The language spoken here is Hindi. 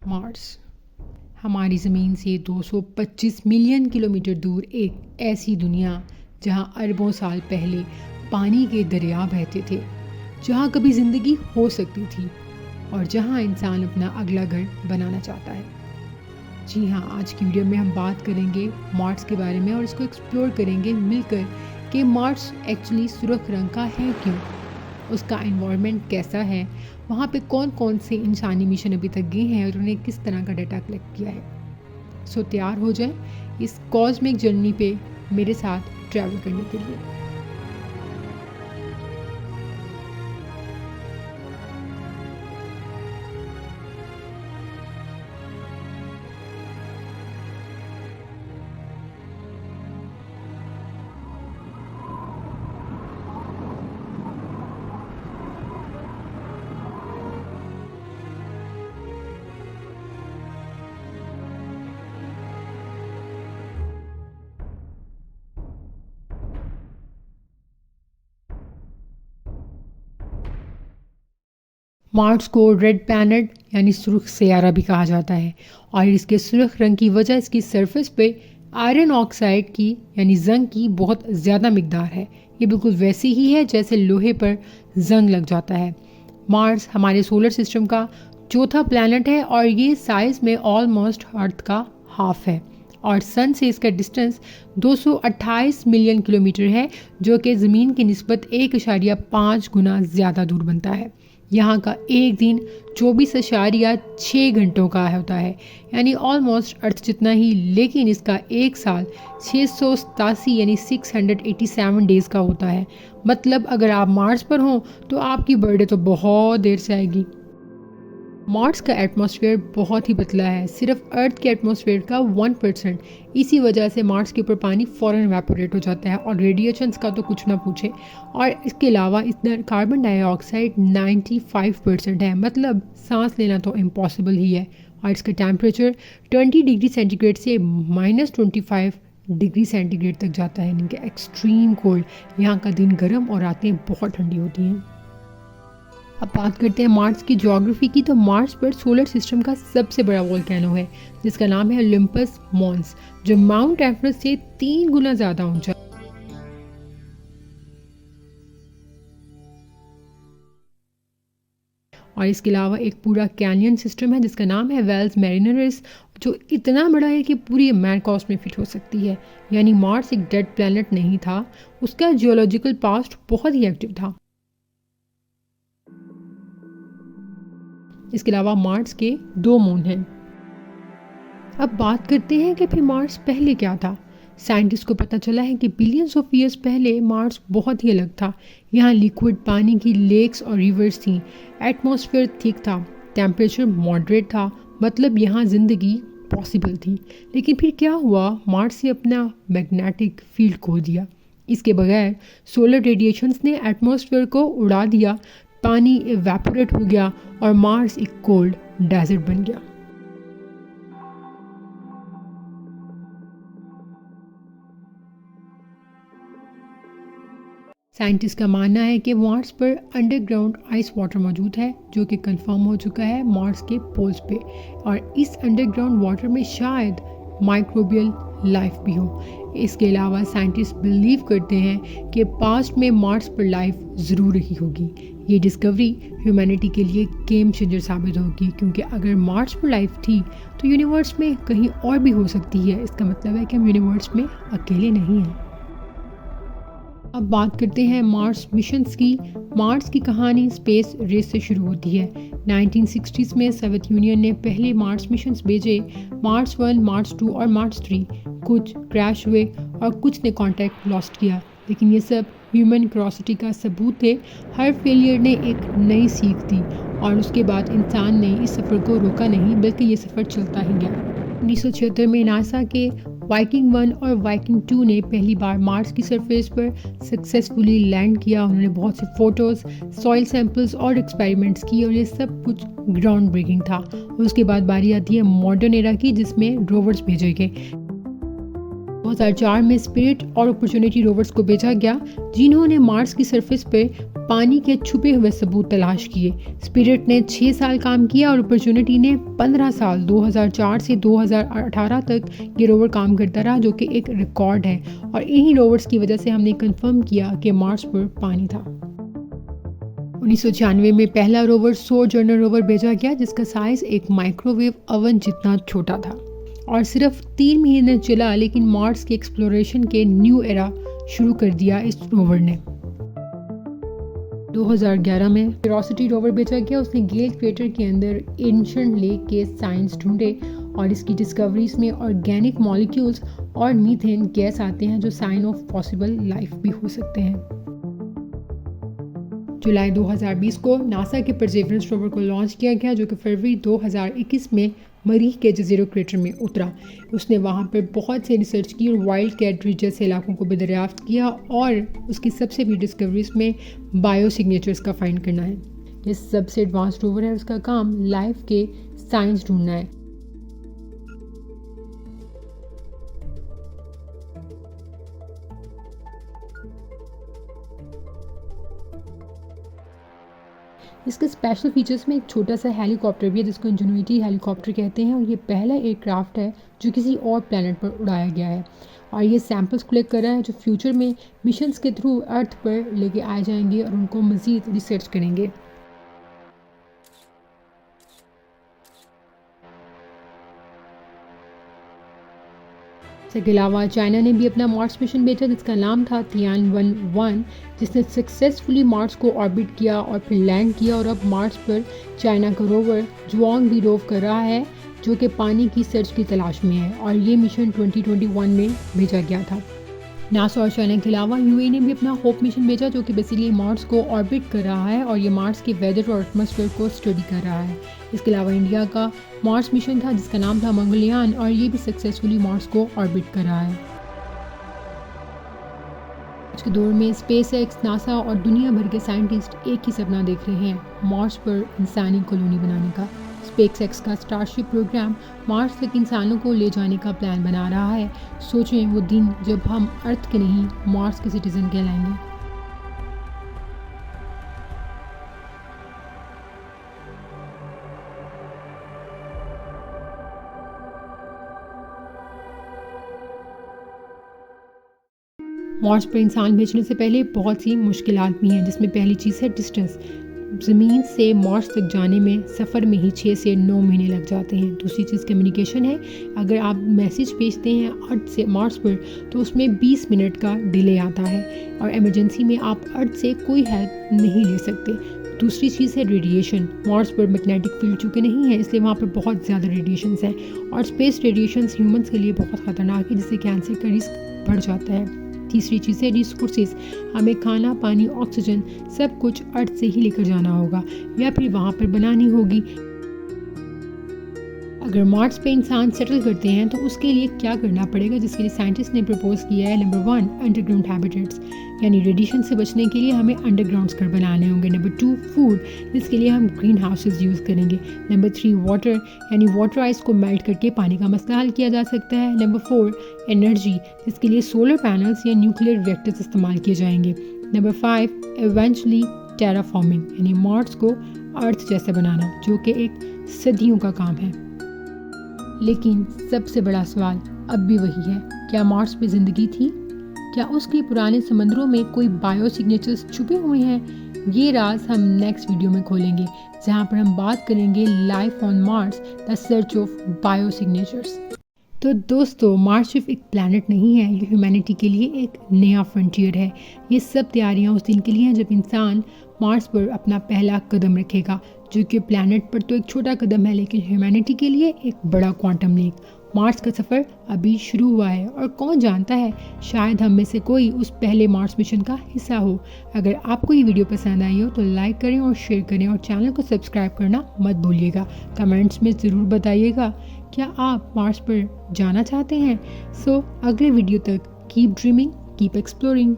मार्स हमारी ज़मीन से 225 मिलियन किलोमीटर दूर एक ऐसी दुनिया जहां अरबों साल पहले पानी के दरिया बहते थे, जहां कभी ज़िंदगी हो सकती थी और जहां इंसान अपना अगला घर बनाना चाहता है। जी हाँ, आज की वीडियो में हम बात करेंगे मार्स के बारे में और इसको एक्सप्लोर करेंगे मिलकर कि मार्स एक्चुअली सुर्ख रंग का है क्यों, उसका एनवायरनमेंट कैसा है, वहाँ पे कौन कौन से इंसानी मिशन अभी तक गए हैं और उन्हें किस तरह का डाटा कलेक्ट किया है। सो तैयार हो जाए इस कॉस्मिक जर्नी पे मेरे साथ ट्रैवल करने के लिए। मार्स को रेड प्लैनेट यानी सुर्ख सैयारा भी कहा जाता है और इसके सुर्ख रंग की वजह इसकी सरफेस पे आयरन ऑक्साइड की यानी जंग की बहुत ज़्यादा मिकदार है। ये बिल्कुल वैसे ही है जैसे लोहे पर जंग लग जाता है। मार्स हमारे सोलर सिस्टम का चौथा प्लैनेट है और ये साइज़ में ऑलमोस्ट अर्थ का हाफ है और सन से इसका डिस्टेंस 228 मिलियन किलोमीटर है, जो कि ज़मीन की निस्बत 1.5 गुना ज़्यादा दूर बनता है। यहाँ का एक दिन 24.6 घंटों का होता है, यानी ऑलमोस्ट अर्थ जितना ही, लेकिन इसका एक साल 687 यानी 687 डेज़ का होता है। मतलब अगर आप मार्स पर हों तो आपकी बर्थडे तो बहुत देर से आएगी। मार्स का एटमॉस्फेयर बहुत ही पतला है, सिर्फ अर्थ के एटमॉस्फेयर का 1%। इसी वजह से मार्स के ऊपर पानी फ़ौरन एवेपोरेट हो जाता है और रेडिएशंस का तो कुछ ना पूछे। और इसके अलावा इसमें कार्बन डाइऑक्साइड 95% है, मतलब सांस लेना तो इम्पॉसिबल ही है। और इसका टेम्परेचर 20 डिग्री सेंटीग्रेड से -25 डिग्री सेंटीग्रेड तक जाता है, यानी कि एक्सट्रीम कोल्ड। यहाँ का दिन गर्म और रातें बहुत ठंडी होती हैं। अब बात करते हैं मार्स की ज्योग्राफी की। तो मार्स पर सोलर सिस्टम का सबसे बड़ा वोल्केनो है जिसका नाम है ओलंपस मॉन्स, जो माउंट एवरेस्ट से 3 गुना ज़्यादा ऊंचा। और इसके अलावा एक पूरा कैनियन सिस्टम है जिसका नाम है वेल्स मैरिनरिस, जो इतना बड़ा है कि पूरी मैनकॉस में फिट हो सकती है। यानी मार्स एक डेड प्लैनेट नहीं था, उसका जियोलॉजिकल पास्ट बहुत ही एक्टिव था। इसके अलावा मार्स के 2 मून हैं। अब बात करते हैं कि फिर मार्स पहले क्या था। साइंटिस्ट को पता चला है कि बिलियंस ऑफ ईयर्स पहले मार्स बहुत ही अलग था। यहाँ लिक्विड पानी की लेक्स और रिवर्स थी, एटमॉस्फेयर थिक था, टेम्परेचर मॉडरेट था, मतलब यहाँ ज़िंदगी पॉसिबल थी। लेकिन फिर क्या हुआ, मार्स ने अपना मैग्नेटिक फील्ड खो दिया। इसके बगैर सोलर रेडिएशंस ने एटमॉस्फेयर को उड़ा दिया, पानी एवेपोरेट हो गया और मार्स एक कोल्ड डेजर्ट बन गया। साइंटिस्ट का मानना है कि मार्स पर अंडरग्राउंड आइस वाटर मौजूद है, जो कि कंफर्म हो चुका है मार्स के पोल्स पे। और इस अंडरग्राउंड वाटर में शायद माइक्रोबियल लाइफ भी हो। इसके अलावा साइंटिस्ट बिलीव करते हैं कि पास्ट में मार्स पर लाइफ ज़रूर रही होगी। ये डिस्कवरी ह्यूमैनिटी के लिए गेम चेंजर साबित होगी, क्योंकि अगर मार्स पर लाइफ थी तो यूनिवर्स में कहीं और भी हो सकती है। इसका मतलब है कि हम यूनिवर्स में अकेले नहीं हैं। अब बात करते हैं मार्स मिशंस की। मार्स की कहानी स्पेस रेस से शुरू होती है। 1960s में सोवियत यूनियन ने पहले मार्स मिशंस भेजे, मार्स 1, मार्स 2 और मार्स 3। कुछ क्रैश हुए और कुछ ने कॉन्टैक्ट लॉस्ट किया, लेकिन ये सब ह्यूमन क्यूरियोसिटी का सबूत थे। हर फेलियर ने एक नई सीख दी और उसके बाद इंसान ने इस सफ़र को रोका नहीं, बल्कि ये सफ़र चलता ही गया। 1976 में नासा के वाइकिंग 1 और वाइकिंग 2 ने पहली बार मार्स की सरफेस पर सक्सेसफुली लैंड किया। उन्होंने बहुत से फोटोज़, सॉइल सैंपल्स और एक्सपेरिमेंट्स किए और ये सब कुछ ग्राउंड ब्रेकिंग था। उसके बाद बारी आती है मॉडर्न एरा की, जिसमें रोवर्स भेजे गए। 2004 में स्पिरिट और अपॉर्चुनिटी रोवर्स को भेजा गया, जिन्होंने मार्स की सरफेस पर पानी के छुपे हुए सबूत तलाश किए। स्पिरिट ने 6 साल काम किया और अपॉर्चुनिटी ने 15 साल 2004 से 2018 तक ये रोवर काम करता रहा, जो कि एक रिकॉर्ड है। और इन्हीं रोवर्स की वजह से हमने कंफर्म किया कि मार्स पर पानी था। 1996 में पहला रोवर सोजर्नर रोवर भेजा गया, जिसका साइज एक माइक्रोवेव ओवन जितना छोटा था और सिर्फ 3 महीने चला, लेकिन मार्स के एक्सप्लोरेशन के न्यू एरा शुरू कर दिया इस रोवर ने। 2011 में क्यूरोसिटी रोवर भेजा गया। उसने गेल क्रेटर के अंदर एंशिएंट लेक के साइंस ढूंढे और इसकी डिस्कवरीज में ऑर्गेनिक मॉलिक्यूल्स और मीथेन गैस आते हैं, जो साइन ऑफ पॉसिबल लाइफ भी हो सकते हैं। जुलाई 2020 को नासा के परसेवरेंस रोवर को लॉन्च किया गया, जो कि फरवरी 2021 में मरीख के जजीरो क्रेटर में उतरा। उसने वहाँ पर बहुत से रिसर्च की और वाइल्ड कैट रीच जैसे इलाकों को भी दरियाफ्त किया और उसकी सबसे बड़ी डिस्कवरीज में बायो सिग्नेचर्स का फाइंड करना है। ये सबसे एडवांस्ड रोवर है, उसका काम लाइफ के साइंस ढूंढना है। इसके स्पेशल फीचर्स में एक छोटा सा हेलीकॉप्टर भी है, जिसको इंजेन्युइटी हेलीकॉप्टर कहते हैं, और ये पहला एयरक्राफ्ट है जो किसी और प्लेनेट पर उड़ाया गया है। और ये सैंपल्स कलेक्ट कर रहा है जो फ्यूचर में मिशंस के थ्रू अर्थ पर लेके आए जाएंगे और उनको मज़ीद रिसर्च करेंगे। इसके अलावा चाइना ने भी अपना मार्स मिशन भेजा, जिसका नाम था तियानवन-1, जिसने सक्सेसफुली मार्स को ऑर्बिट किया और फिर लैंड किया। और अब मार्स पर चाइना का रोवर जुआंग भी रोव कर रहा है, जो कि पानी की सर्च की तलाश में है। और ये मिशन 2021 में भेजा गया था। नासा और चाइना के अलावा यूएई ने भी अपना होप मिशन भेजा, जो कि बेसिकली मार्स को ऑर्बिट कर रहा है और ये मार्स के वेदर और एटमॉस्फेयर को स्टडी कर रहा है। इसके अलावा इंडिया का मार्स मिशन था, जिसका नाम था मंगलयान, और ये भी सक्सेसफुली मार्स को ऑर्बिट कर रहा है। आज के दौर में स्पेस एक्स, नासा और दुनिया भर के साइंटिस्ट एक ही सपना देख रहे हैं, मार्स पर इंसानी कॉलोनी बनाने का। स्पेस एक्स का स्टारशिप प्रोग्राम मार्स तक इंसानों को ले जाने का प्लान बना रहा है। सोचें वो दिन जब हम अर्थ के नहीं, मार्स के सिटीजन कहलाएंगे। मार्स पर इंसान भेजने से पहले बहुत सी मुश्किलात भी हैं, जिसमें पहली चीज़ है डिस्टेंस। ज़मीन से मार्स तक जाने में सफ़र में ही 6 से 9 महीने लग जाते हैं। दूसरी चीज़ कम्युनिकेशन है। अगर आप मैसेज भेजते हैं अर्थ से मार्स पर, तो उसमें 20 मिनट का डिले आता है और इमरजेंसी में आप अर्थ से कोई हेल्प नहीं ले सकते। दूसरी चीज़ है रेडिएशन। मार्स पर मैग्नेटिक फील्ड चूँकि नहीं है, इसलिए वहाँ पर बहुत ज़्यादा रेडिएशंस हैं और स्पेस रेडिएशंस ह्यूमंस के लिए बहुत ख़तरनाक है, जिससे कैंसर का रिस्क बढ़ जाता है। तीसरी चीज़ है रिसोर्सेज। हमें खाना, पानी, ऑक्सीजन सब कुछ अर्थ से ही लेकर जाना होगा या फिर वहाँ पर बनानी होगी। अगर मार्स पे इंसान सेटल करते हैं तो उसके लिए क्या करना पड़ेगा, जिसके लिए साइंटिस्ट ने प्रपोज किया है नंबर 1 अंडरग्राउंड हैबिटेट्स, यानी रेडिएशन से बचने के लिए हमें अंडरग्राउंड घर बनाने होंगे। नंबर 2 फूड, जिसके लिए हम ग्रीन हाउसेज यूज़ करेंगे। नंबर 3 वाटर, यानी वाटर आइस को मेल्ट करके पानी का मसला हल किया जा सकता है। नंबर 4 एनर्जी, जिसके लिए सोलर पैनल्स या न्यूक्लियर रिएक्टर्स इस्तेमाल किए जाएंगे। नंबर 5 इवेंचुअली टेराफॉर्मिंग, यानी मार्स को अर्थ जैसा बनाना, जो कि एक सदियों का काम है। लेकिन सबसे बड़ा सवाल अब भी वही है, क्या मार्स पे ज़िंदगी थी? क्या उसके पुराने समंदरों में कोई बायो सिग्नेचर्स छुपे हुए हैं? ये राज हम नेक्स्ट वीडियो में खोलेंगे, जहाँ पर हम बात करेंगे life on Mars, the search of bio signatures. तो दोस्तों, मार्स सिर्फ एक प्लैनेट नहीं है, ये ह्यूमैनिटी के लिए एक नया फ्रंटियर है। ये सब तैयारियां उस दिन के लिए हैं जब इंसान मार्स पर अपना पहला कदम रखेगा, जो कि प्लैनेट पर तो एक छोटा कदम है, लेकिन ह्यूमैनिटी के लिए एक बड़ा क्वांटम लीप। मार्स का सफ़र अभी शुरू हुआ है और कौन जानता है, शायद हम में से कोई उस पहले मार्स मिशन का हिस्सा हो। अगर आपको ये वीडियो पसंद आई हो तो लाइक करें और शेयर करें और चैनल को सब्सक्राइब करना मत भूलिएगा। कमेंट्स में ज़रूर बताइएगा क्या आप मार्स पर जाना चाहते हैं। सो अगले वीडियो तक कीप ड्रीमिंग, कीप एक्सप्लोरिंग।